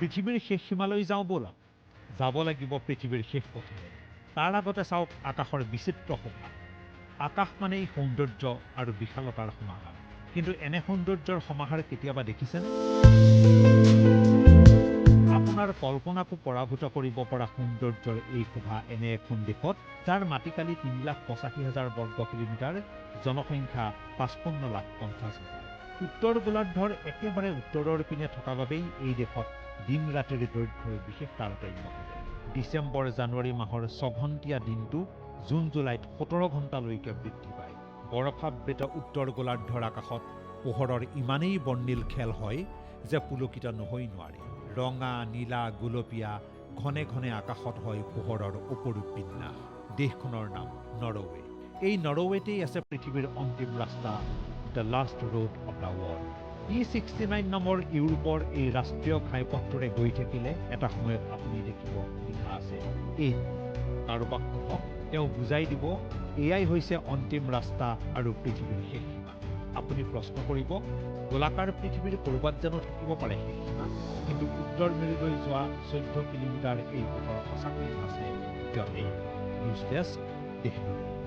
পৃথিৱীৰ শেষ সীমালৈ যাওঁ ব'লা। যাব লাগিব পৃথিৱীৰ শেষ পথলৈ। তাৰ আগতে চাওক আকাশৰ বিচিত্ৰ শোভা। আকাশ মানেই সৌন্দৰ্য আৰু বিশালতাৰ সমাহাৰ। কিন্তু এনে সৌন্দৰ্যৰ সমাহাৰ কেতিয়াবা দেখিছেনে? আপোনাৰ কল্পনাকো পৰাভূত কৰিব পৰা সৌন্দৰ্যৰ এই শোভা এনে এখন দেশত, যাৰ মাটিকালি ৩,৮৫,০০০ বৰ্গ কিলোমিটাৰ, জনসংখ্যা ৫৫,৫০,০০০। উত্তৰ গোলাৰ্ধৰ একেবাৰে উত্তৰৰ পিনে থকা বাবেই এই দেশত দিন ৰাতিৰ দৈৰ্ঘ্যৰ বিশেষ তাৰতম্য থাকে। ডিচেম্বৰ জানুৱাৰী মাহৰ ৬ ঘণ্টীয়া দিনটো জুন জুলাইত ১৭ ঘণ্টালৈকে বৃদ্ধি পায়। বৰফাবৃত উত্তৰ গোলাৰ্ধৰ আকাশত পোহৰৰ ইমানেই বৰ্ণিল খেল হয় যে পুলকিত নহৈ নোৱাৰে। ৰঙা, নীলা, গোলপীয়া ঘনে ঘনে আকাশত হয় পোহৰৰ অপৰূপ বিন্যাস। দেশখনৰ নাম নৰৱে। এই নৰৱেতেই আছে পৃথিৱীৰ অন্তিম ৰাস্তা, the last road of the world. E69 নামৰ ইউৰোপৰ এই ৰাষ্ট্ৰীয় ঘাইপথটোৰে গৈ থাকিলে এটা সময়ত আপুনি দেখিব লিখা আছে এই। কাৰোবাক ক'ব, তেওঁ বুজাই দিব এয়াই হৈছে অন্তিম ৰাস্তা আৰু পৃথিৱীৰ শেষ সীমা। আপুনি প্ৰশ্ন কৰিব, গোলাকাৰ পৃথিৱীৰ ক'ৰবাত জানো থাকিব পাৰে শেষ সীমা? কিন্তু উত্তৰ মেৰুলৈ যোৱা ১৪ কিলোমিটাৰ এই পথৰ সঁচাকৈয়ে আছে কিয় এই? News desk, Deshbandhu.